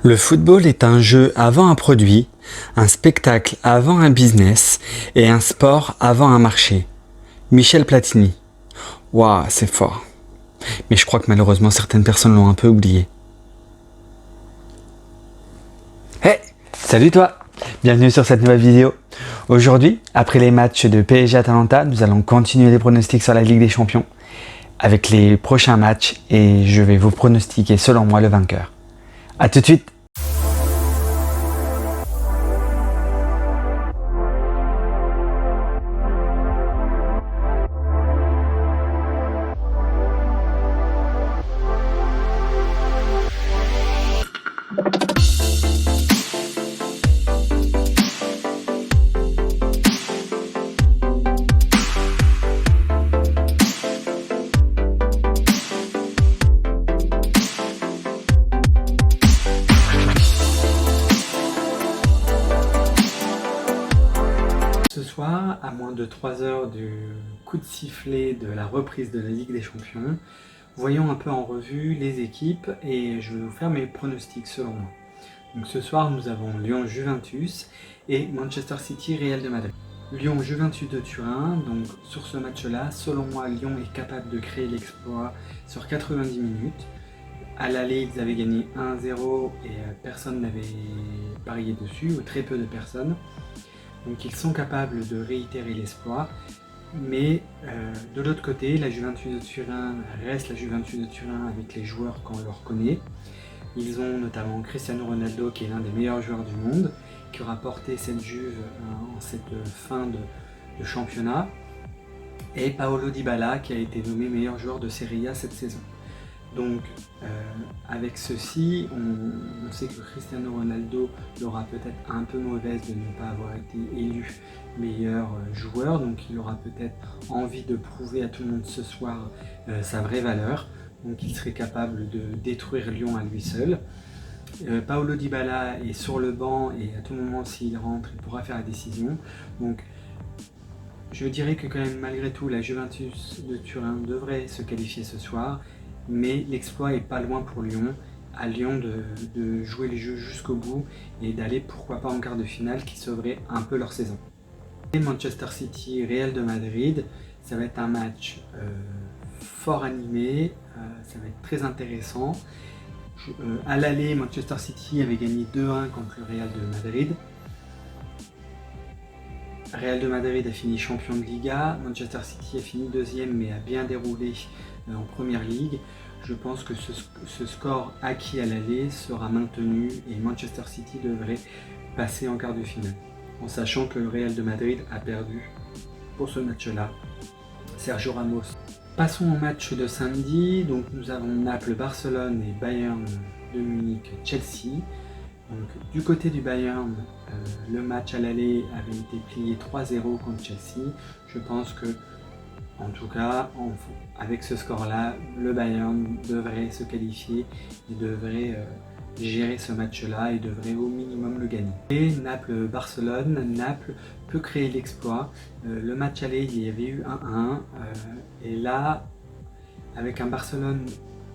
Le football est un jeu avant un produit, un spectacle avant un business et un sport avant un marché. Michel Platini. Waouh, c'est fort. Mais je crois que malheureusement certaines personnes l'ont un peu oublié. Hey, salut toi. Bienvenue sur cette nouvelle vidéo. Aujourd'hui, après les matchs de PSG Atalanta, nous allons continuer les pronostics sur la Ligue des Champions avec les prochains matchs et je vais vous pronostiquer selon moi le vainqueur. A tout de suite. Ce soir, à moins de 3 heures du coup de sifflet de la reprise de la Ligue des Champions, voyons un peu en revue les équipes et je vais vous faire mes pronostics selon moi. Donc ce soir, nous avons Lyon-Juventus et Manchester City-Real de Madrid. Lyon-Juventus de Turin, donc sur ce match-là, selon moi, Lyon est capable de créer l'exploit sur 90 minutes. À l'aller, ils avaient gagné 1-0 et personne n'avait parié dessus, ou très peu de personnes. Donc ils sont capables de réitérer l'exploit, mais de l'autre côté, la Juventus de Turin reste la Juventus de Turin avec les joueurs qu'on leur connaît. Ils ont notamment Cristiano Ronaldo qui est l'un des meilleurs joueurs du monde, qui aura porté cette Juve en cette fin de championnat, et Paolo Dybala qui a été nommé meilleur joueur de Serie A cette saison. Donc avec ceci, on sait que Cristiano Ronaldo l'aura peut-être un peu mauvaise de ne pas avoir été élu meilleur joueur, donc il aura peut-être envie de prouver à tout le monde ce soir sa vraie valeur, donc il serait capable de détruire Lyon à lui seul. Paolo Dybala est sur le banc et à tout moment s'il rentre il pourra faire la décision. Donc je dirais que quand même malgré tout la Juventus de Turin devrait se qualifier ce soir, mais l'exploit est pas loin pour Lyon, à Lyon de jouer les jeux jusqu'au bout et d'aller pourquoi pas en quart de finale qui sauverait un peu leur saison. Et Manchester City, Real de Madrid, ça va être un match fort animé, ça va être très intéressant. À l'aller, Manchester City avait gagné 2-1 contre le Real de Madrid. Real de Madrid a fini champion de Liga, Manchester City a fini deuxième mais a bien déroulé en première ligue. Je pense que ce score acquis à l'aller sera maintenu et Manchester City devrait passer en quart de finale, en sachant que le Real de Madrid a perdu pour ce match-là Sergio Ramos. Passons au match de samedi, donc nous avons Naples-Barcelone et Bayern de Munich-Chelsea. Donc, du côté du Bayern, le match à l'aller avait été plié 3-0 contre Chelsea. Je pense que, en tout cas, avec ce score-là, le Bayern devrait se qualifier et devrait gérer ce match-là et devrait au minimum le gagner. Et Naples-Barcelone, Naples peut créer l'exploit. Le match aller, il y avait eu 1-1. Et là, avec un Barcelone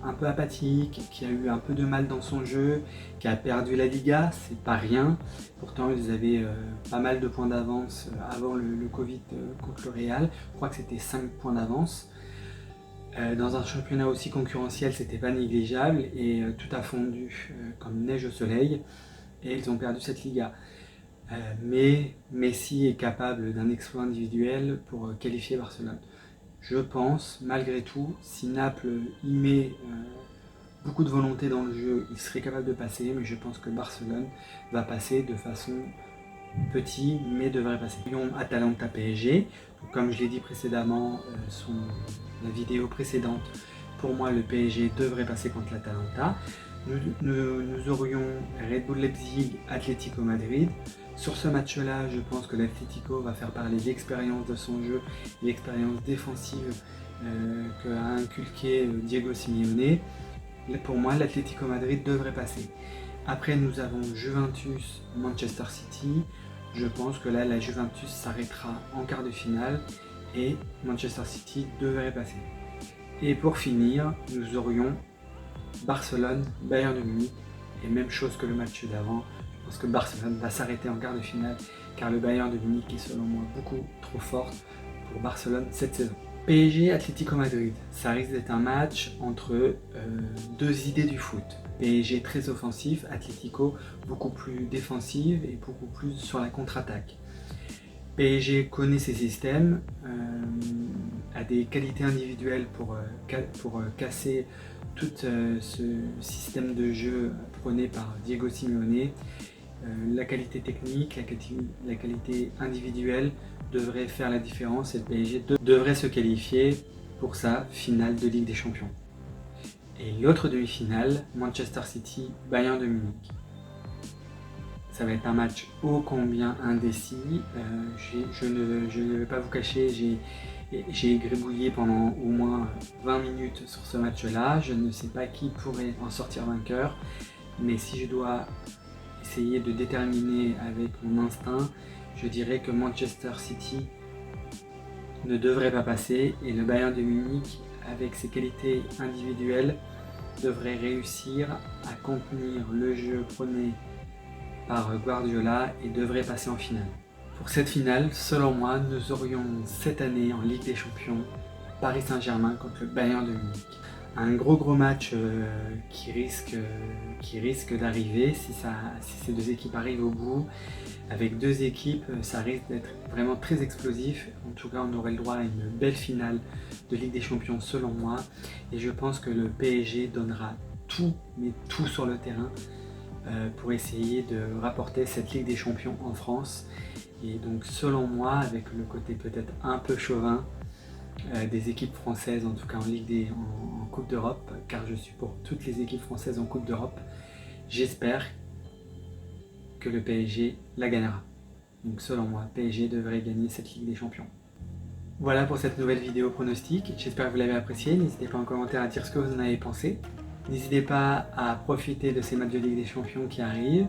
un peu apathique, qui a eu un peu de mal dans son jeu, qui a perdu la Liga, c'est pas rien. Pourtant ils avaient pas mal de points d'avance avant le Covid contre le Real. Je crois que c'était 5 points d'avance. Dans un championnat aussi concurrentiel, c'était pas négligeable et tout a fondu comme neige au soleil et ils ont perdu cette Liga. Mais Messi est capable d'un exploit individuel pour qualifier Barcelone. Je pense, malgré tout, si Naples y met beaucoup de volonté dans le jeu, il serait capable de passer, mais je pense que Barcelone va passer de façon petite, mais devrait passer. Lyon-Atalanta PSG, donc, comme je l'ai dit précédemment, la vidéo précédente, pour moi le PSG devrait passer contre l'Atalanta. Nous aurions Red Bull Leipzig, Atlético Madrid. Sur ce match-là, je pense que l'Atlético va faire parler l'expérience de son jeu, l'expérience défensive qu'a inculqué Diego Simeone. Pour moi, l'Atlético Madrid devrait passer. Après, nous avons Juventus, Manchester City. Je pense que là, la Juventus s'arrêtera en quart de finale et Manchester City devrait passer. Et pour finir, nous aurions Barcelone, Bayern de Munich Et même chose que le match d'avant, je pense que Barcelone va s'arrêter en quart de finale car le Bayern de Munich est selon moi beaucoup trop fort pour Barcelone cette saison. PSG Atlético Madrid, ça risque d'être un match entre deux idées du foot. PSG très offensif, Atlético beaucoup plus défensive et beaucoup plus sur la contre-attaque. PSG connaît ses systèmes, a des qualités individuelles pour casser tout ce système de jeu prôné par Diego Simeone. La qualité technique, la qualité individuelle devrait faire la différence et le PSG devrait se qualifier pour sa finale de Ligue des Champions. Et l'autre demi-finale, Manchester City, Bayern de Munich. Ça va être un match ô combien indécis. Je ne vais pas vous cacher, j'ai gribouillé pendant au moins 20 minutes sur ce match-là. Je ne sais pas qui pourrait en sortir vainqueur, mais si je dois essayer de déterminer avec mon instinct, je dirais que Manchester City ne devrait pas passer et le Bayern de Munich, avec ses qualités individuelles, devrait réussir à contenir le jeu prôné par Guardiola et devrait passer en finale. Pour cette finale, selon moi, nous aurions cette année en Ligue des Champions Paris Saint-Germain contre le Bayern de Munich. Un gros match qui risque d'arriver si ces deux équipes arrivent au bout. Avec deux équipes, ça risque d'être vraiment très explosif. En tout cas, on aurait le droit à une belle finale de Ligue des Champions selon moi. Et je pense que le PSG donnera tout, mais tout sur le terrain pour essayer de rapporter cette Ligue des Champions en France. Et donc selon moi, avec le côté peut-être un peu chauvin des équipes françaises, en tout cas en Coupe d'Europe, car je suis pour toutes les équipes françaises en Coupe d'Europe, j'espère que le PSG la gagnera. Donc selon moi, PSG devrait gagner cette Ligue des Champions. Voilà pour cette nouvelle vidéo pronostic, j'espère que vous l'avez appréciée. N'hésitez pas en commentaire à dire ce que vous en avez pensé. N'hésitez pas à profiter de ces matchs de Ligue des Champions qui arrivent,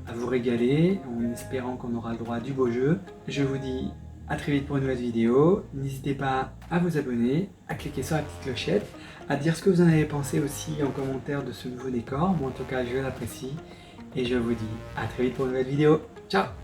à vous régaler en espérant qu'on aura le droit du beau jeu. Je vous dis à très vite pour une nouvelle vidéo. N'hésitez pas à vous abonner, à cliquer sur la petite clochette, à dire ce que vous en avez pensé aussi en commentaire de ce nouveau décor. Moi en tout cas je l'apprécie et je vous dis à très vite pour une nouvelle vidéo. Ciao!